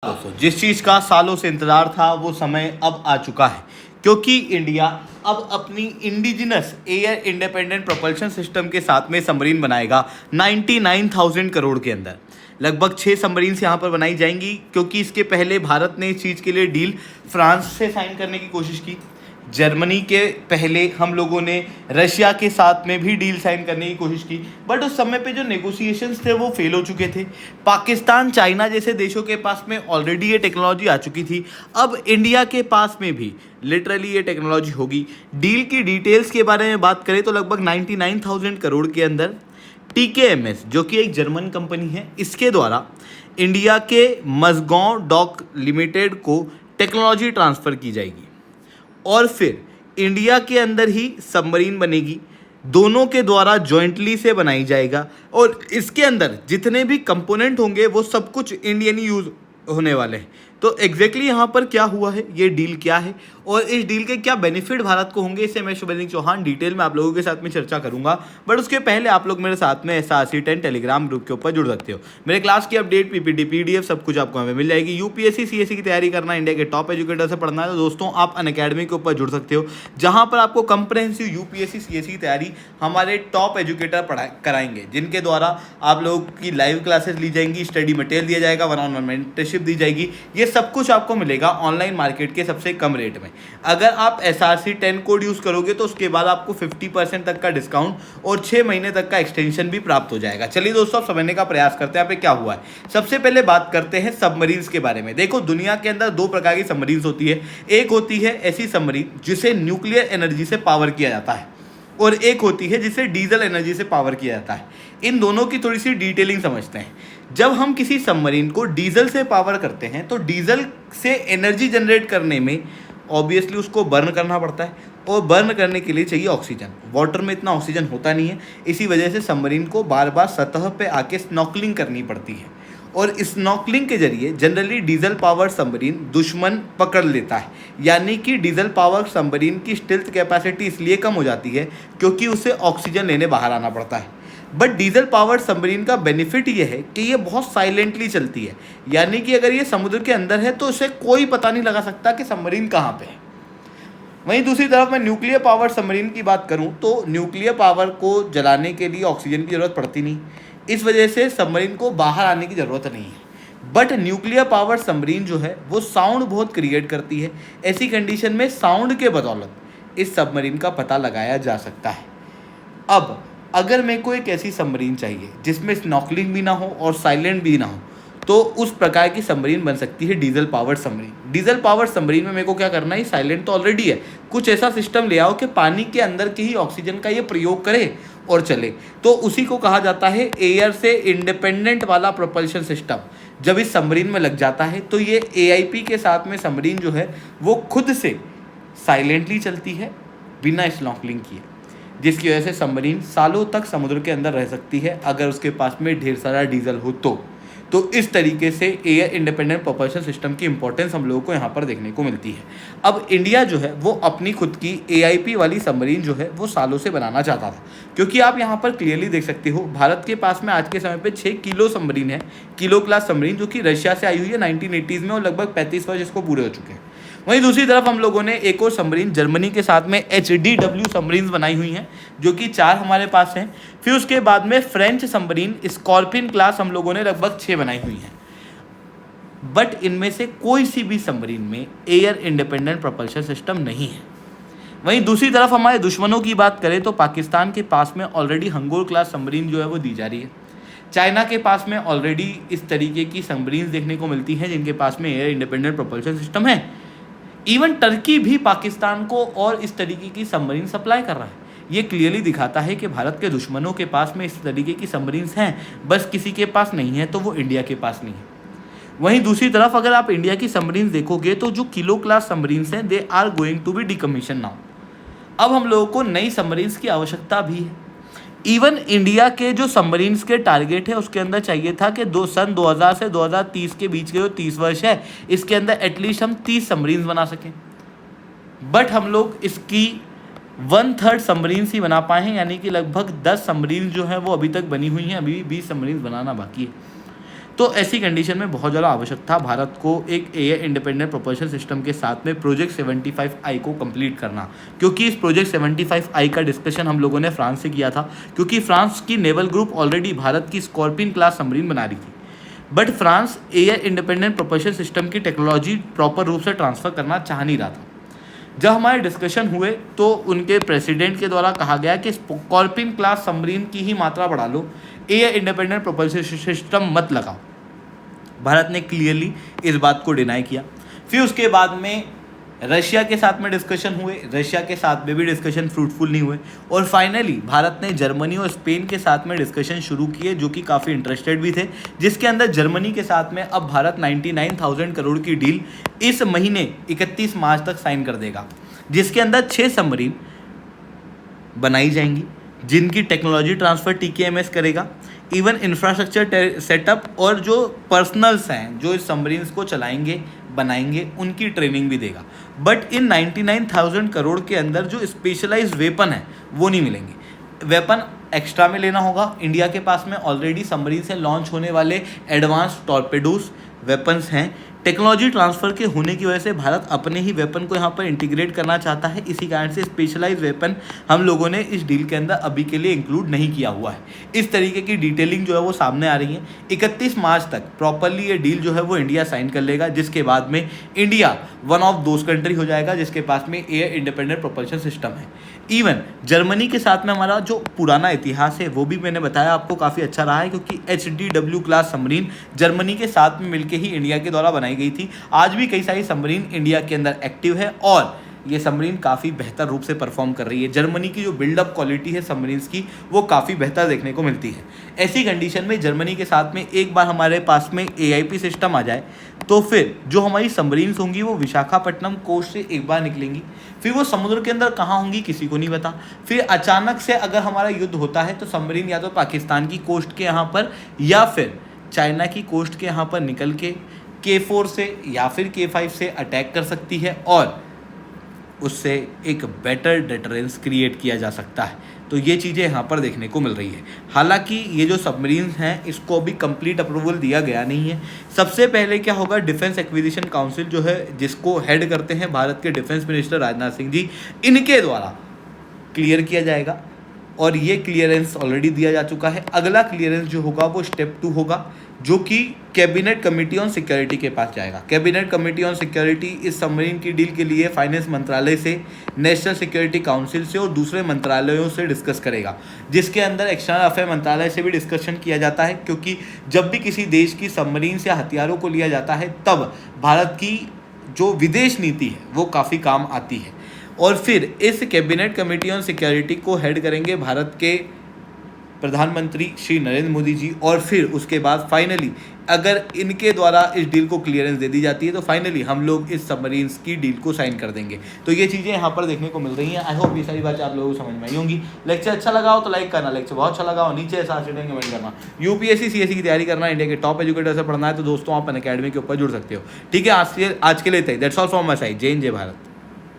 दोस्तों, जिस चीज़ का सालों से इंतज़ार था वो समय अब आ चुका है, क्योंकि इंडिया अब अपनी indigenous air independent propulsion system के साथ में सबमरीन बनाएगा 99,000 करोड़ के अंदर। लगभग 6 सबमरीन्स यहाँ पर बनाई जाएंगी, क्योंकि इसके पहले भारत ने इस चीज़ के लिए डील फ्रांस से साइन करने की कोशिश की। जर्मनी के पहले हम लोगों ने रशिया के साथ में भी डील साइन करने की कोशिश की, बट उस समय पे जो नेगोशिएशंस थे वो फेल हो चुके थे। पाकिस्तान, चाइना जैसे देशों के पास में ऑलरेडी ये टेक्नोलॉजी आ चुकी थी। अब इंडिया के पास में भी लिटरली ये टेक्नोलॉजी होगी। डील की डिटेल्स के बारे में बात करें तो लगभग 99,000 करोड़ के अंदर TKMS, जो कि एक जर्मन कंपनी है, इसके द्वारा इंडिया के मज़गांव डॉक लिमिटेड को टेक्नोलॉजी ट्रांसफ़र की जाएगी और फिर इंडिया के अंदर ही सबमरीन बनेगी, दोनों के द्वारा जॉइंटली से बनाई जाएगा और इसके अंदर जितने भी कंपोनेंट होंगे वो सब कुछ इंडियन यूज़ होने वाले हैं। तो एग्जैक्टली यहाँ पर क्या हुआ है, ये डील क्या है और इस डील के क्या बेनिफिट भारत को होंगे, इससे मैं शुभेंद्र सिंह चौहान डिटेल में आप लोगों के साथ में चर्चा करूंगा। बट उसके पहले आप लोग मेरे साथ में SRC10 टेलीग्राम ग्रुप के ऊपर जुड़ सकते हो। मेरे क्लास की अपडेट, PPT, PDF सब कुछ आपको हमें मिल जाएगी। UPSC CSE की तैयारी करना, इंडिया के टॉप एजुकेटर से पढ़ना है तो दोस्तों आप अनअकैडमी के ऊपर जुड़ सकते हो, जहाँ पर आपको कंप्रहेंसिव UPSC CSE की तैयारी हमारे टॉप एजुकेटर कराएंगे, जिनके द्वारा आप लोगों की लाइव क्लासेस ली जाएंगी, स्टडी मटेरियल दिया जाएगा, 1-on-1 मेंटरशिप दी जाएगी। ये सब कुछ आपको मिलेगा ऑनलाइन मार्केट के सबसे कम रेट में। अगर आप SRC10 कोड यूज़ करोगे तो उसके बाद आपको 50% तक का डिस्काउंट और 6 महीने तक का एक्सटेंशन भी प्राप्त हो जाएगा। चलिए दोस्तों, अब समझने का प्रयास करते हैं यहाँ पे क्या हुआ है। सबसे पहले बात करते हैं सबमरीन्स के बारे में। देखो, दुनिया के अंदर 2 प्रकार की सबमरीन्स होती है। एक होती है ऐसी सबमरीन जिसे न्यूक्लियर एनर्जी से पावर किया जाता है और एक होती है जिसे डीजल एनर्जी से पावर किया जाता है। इन दोनों की थोड़ी सी डिटेलिंग समझते हैं। जब हम किसी सबमरीन को डीजल से पावर करते हैं तो डीजल से एनर्जी जनरेट करने में ऑब्वियसली उसको बर्न करना पड़ता है और बर्न करने के लिए चाहिए ऑक्सीजन। वाटर में इतना ऑक्सीजन होता नहीं है, इसी वजह से सबमरीन को बार बार सतह पे आके स्नॉकलिंग करनी पड़ती है और स्नॉकलिंग के जरिए जनरली डीजल पावर सबमरीन दुश्मन पकड़ लेता है। यानी कि डीजल पावर सबमरीन की स्टिल्थ कैपेसिटी इसलिए कम हो जाती है क्योंकि उसे ऑक्सीजन लेने बाहर आना पड़ता है। बट डीजल पावर सबमरीन का बेनिफिट ये है कि ये बहुत साइलेंटली चलती है, यानी कि अगर ये समुद्र के अंदर है तो उसे कोई पता नहीं लगा सकता कि सबमरीन कहाँ पे है। वहीं दूसरी तरफ मैं न्यूक्लियर पावर सबमरीन की बात करूँ तो न्यूक्लियर पावर को जलाने के लिए ऑक्सीजन की ज़रूरत पड़ती नहीं, इस वजह से सबमरीन को बाहर आने की ज़रूरत नहीं है। बट न्यूक्लियर पावर सबमरीन जो है वो साउंड बहुत क्रिएट करती है। ऐसी कंडीशन में साउंड के बदौलत इस सबमरीन का पता लगाया जा सकता है। अब अगर मेरे को एक ऐसी सबमरीन चाहिए जिसमें स्नॉकलिंग भी ना हो और साइलेंट भी ना हो, तो उस प्रकार की सबमरीन बन सकती है diesel power submarine. Diesel power submarine में मेरे को क्या करना है, साइलेंट तो ऑलरेडी है, कुछ ऐसा सिस्टम ले आओ कि पानी के अंदर के ही ऑक्सीजन का ये प्रयोग करे और चले, तो उसी को कहा जाता है एयर से इंडिपेंडेंट वाला प्रोपल्शन सिस्टम। जब इस सबमरीन में लग जाता है तो ये AIP के साथ में सबमरीन जो है वो खुद से साइलेंटली चलती है बिना स्नॉकलिंग किए, जिसकी वजह से सबमरीन सालों तक समुद्र के अंदर रह सकती है अगर उसके पास में ढेर सारा डीजल हो तो इस तरीके से एयर इंडिपेंडेंट प्रोपल्शन सिस्टम की इंपॉर्टेंस हम लोगों को यहाँ पर देखने को मिलती है। अब इंडिया जो है वो अपनी खुद की AIP वाली सबमरीन जो है वो सालों से बनाना चाहता था, क्योंकि आप यहाँ पर क्लियरली देख सकते हो भारत के पास में आज के समय पे 6 किलो सबमरीन है, किलो क्लास सबमरीन, जो कि रशिया से आई हुई है 1980s में और लगभग 35 वर्ष इसको पूरे हो चुके हैं। वहीं दूसरी तरफ हम लोगों ने एक और सबमरीन जर्मनी के साथ में HDW सबमरीन बनाई हुई हैं, जो कि 4 हमारे पास हैं। फिर उसके बाद में फ्रेंच सबमरीन स्कॉर्पियन क्लास हम लोगों ने लगभग 6 बनाई हुई हैं। बट इनमें से कोई सी भी सबमरीन में एयर इंडिपेंडेंट प्रोपल्शन सिस्टम नहीं है। वहीं दूसरी तरफ हमारे दुश्मनों की बात करें तो पाकिस्तान के पास में ऑलरेडी हंगोर क्लास सबमरीन जो है वो दी जा रही है। चाइना के पास में ऑलरेडी इस तरीके की सबमरीन देखने को मिलती हैं जिनके पास में एयर इंडिपेंडेंट प्रोपल्शन सिस्टम है। इवन टर्की भी पाकिस्तान को और इस तरीके की सबमरीन सप्लाई कर रहा है। ये क्लियरली दिखाता है कि भारत के दुश्मनों के पास में इस तरीके की सबमरीन्स हैं, बस किसी के पास नहीं है तो वो इंडिया के पास नहीं है। वहीं दूसरी तरफ अगर आप इंडिया की सबमरीन्स देखोगे तो जो किलो क्लास सबमरीन्स हैं they are going to be decommission now. अब हम लोगों को नई सबमरीन्स की आवश्यकता भी है। इवन इंडिया के जो सबमरीन्स के टारगेट है उसके अंदर चाहिए था कि सन 2000 से 2030 के बीच के जो 30 वर्ष है इसके अंदर एटलीस्ट हम 30 सबमरीन्स बना सकें। बट हम लोग इसकी 1/3 सबमरीन्स ही बना पाए हैं, यानी कि लगभग 10 सबमरीन जो है वो अभी तक बनी हुई हैं, अभी भी 20 सबमरीन्स बनाना बाकी है। तो ऐसी कंडीशन में बहुत ज़्यादा आवश्यक था भारत को एक एयर इंडिपेंडेंट प्रोपल्शन सिस्टम के साथ में प्रोजेक्ट 75I को कंप्लीट करना, क्योंकि इस प्रोजेक्ट 75I का डिस्कशन हम लोगों ने फ्रांस से किया था, क्योंकि फ्रांस की नेवल ग्रुप ऑलरेडी भारत की स्कॉर्पियन क्लास सबमरीन बना रही थी, but France air independent propulsion system की टेक्नोलॉजी प्रॉपर रूप से ट्रांसफ़र करना चाह नहीं रहा था। जब हमारे डिस्कशन हुए तो उनके प्रेसिडेंट के द्वारा कहा गया कि स्कॉर्पियन क्लास सबमरीन की ही मात्रा बढ़ा लो, एयर इंडिपेंडेंट प्रोपल्शन सिस्टम मत लगाओ। भारत ने क्लियरली इस बात को डिनाई किया। फिर उसके बाद में रशिया के साथ में डिस्कशन हुए, रशिया के साथ में भी डिस्कशन फ्रूटफुल नहीं हुए, और फाइनली भारत ने जर्मनी और स्पेन के साथ में डिस्कशन शुरू किए, जो कि काफ़ी इंटरेस्टेड भी थे, जिसके अंदर जर्मनी के साथ में अब भारत 99,000 करोड़ की डील इस महीने 31 मार्च तक साइन कर देगा, जिसके अंदर 6 सबमरीन बनाई जाएंगी, जिनकी टेक्नोलॉजी ट्रांसफ़र TKMS करेगा, इवन इंफ्रास्ट्रक्चर सेटअप और जो पर्सनल्स हैं जो इस सबमरीन्स को चलाएंगे बनाएंगे उनकी ट्रेनिंग भी देगा। बट इन 99,000 करोड़ के अंदर जो स्पेशलाइज्ड वेपन है वो नहीं मिलेंगे, वेपन एक्स्ट्रा में लेना होगा। इंडिया के पास में ऑलरेडी सबमरीन से लॉन्च होने वाले एडवांस टॉर्पेडोज वेपन्स हैं। टेक्नोलॉजी ट्रांसफ़र के होने की वजह से भारत अपने ही वेपन को यहाँ पर इंटीग्रेट करना चाहता है, इसी कारण से स्पेशलाइज्ड वेपन हम लोगों ने इस डील के अंदर अभी के लिए इंक्लूड नहीं किया हुआ है। इस तरीके की डिटेलिंग जो है वो सामने आ रही है। 31 मार्च तक प्रॉपरली ये डील जो है वो इंडिया साइन कर लेगा, जिसके बाद में India one of those country हो जाएगा जिसके पास में एयर इंडिपेंडेंट प्रोपल्शन सिस्टम है। इवन जर्मनी के साथ में हमारा जो पुराना इतिहास है वो भी मैंने बताया आपको काफ़ी अच्छा रहा है, क्योंकि HDW क्लास सबमरीन जर्मनी के साथ में मिलकर ही इंडिया के द्वारा बनाई गई थी। आज भी कई सारी सबमरीन इंडिया के अंदर एक्टिव है और ये सबमरीन काफ़ी बेहतर रूप से परफॉर्म कर रही है। जर्मनी की जो बिल्डअप क्वालिटी है सबमरीन्स की वो काफ़ी बेहतर देखने को मिलती है। ऐसी कंडीशन में जर्मनी के साथ में एक बार हमारे पास में AIP सिस्टम आ जाए तो फिर जो हमारी सबमरीन्स होंगी वो विशाखापट्टनम कोस्ट से एक बार निकलेंगी, फिर वो समुद्र के अंदर कहाँ होंगी किसी को नहीं पता। फिर अचानक से अगर हमारा युद्ध होता है तो सबमरीन या तो पाकिस्तान की कोस्ट के यहाँ पर या फिर चाइना की कोस्ट के यहाँ पर निकल के K4 से या फिर K5 से अटैक कर सकती है और उससे एक बेटर डिटरेंस क्रिएट किया जा सकता है। तो ये चीज़ें यहाँ पर देखने को मिल रही है। हालांकि ये जो सबमरीन्स हैं इसको अभी कंप्लीट अप्रूवल दिया गया नहीं है। सबसे पहले क्या होगा, डिफेंस एक्विजिशन काउंसिल जो है जिसको हेड करते हैं भारत के डिफेंस मिनिस्टर राजनाथ सिंह जी, इनके द्वारा क्लियर किया जाएगा और ये क्लियरेंस ऑलरेडी दिया जा चुका है। अगला क्लियरेंस जो होगा वो स्टेप 2 होगा, जो कि कैबिनेट कमेटी ऑन सिक्योरिटी के पास जाएगा। कैबिनेट कमेटी ऑन सिक्योरिटी इस सबमरीन की डील के लिए फाइनेंस मंत्रालय से, नेशनल सिक्योरिटी काउंसिल से और दूसरे मंत्रालयों से डिस्कस करेगा, जिसके अंदर एक्सटर्नल अफेयर मंत्रालय से भी डिस्कशन किया जाता है, क्योंकि जब भी किसी देश की सबमरीन से हथियारों को लिया जाता है तब भारत की जो विदेश नीति है वो काफ़ी काम आती है। और फिर इस कैबिनेट कमेटी ऑन सिक्योरिटी को हेड करेंगे भारत के प्रधानमंत्री श्री नरेंद्र मोदी जी, और फिर उसके बाद फाइनली अगर इनके द्वारा इस डील को क्लियरेंस दे दी जाती है तो फाइनली हम लोग इस सबमरीन्स की डील को साइन कर देंगे। तो ये चीज़ें यहाँ पर देखने को मिल रही हैं। आई होप ये सारी बातें आप लोगों को समझ में आई होंगी। लेक्चर अच्छा लगा हो तो लाइक करना, लेक्चर बहुत अच्छा लगा हो नीचे साथ कमेंट करना। UPSC CSE की तैयारी करना, इंडिया के टॉप एजुकेटर से पढ़ना है तो दोस्तों आप अकेडमी के ऊपर जुड़ सकते हो। ठीक है, आज के लिए that's all from my side. जय हिंद, जय भारत।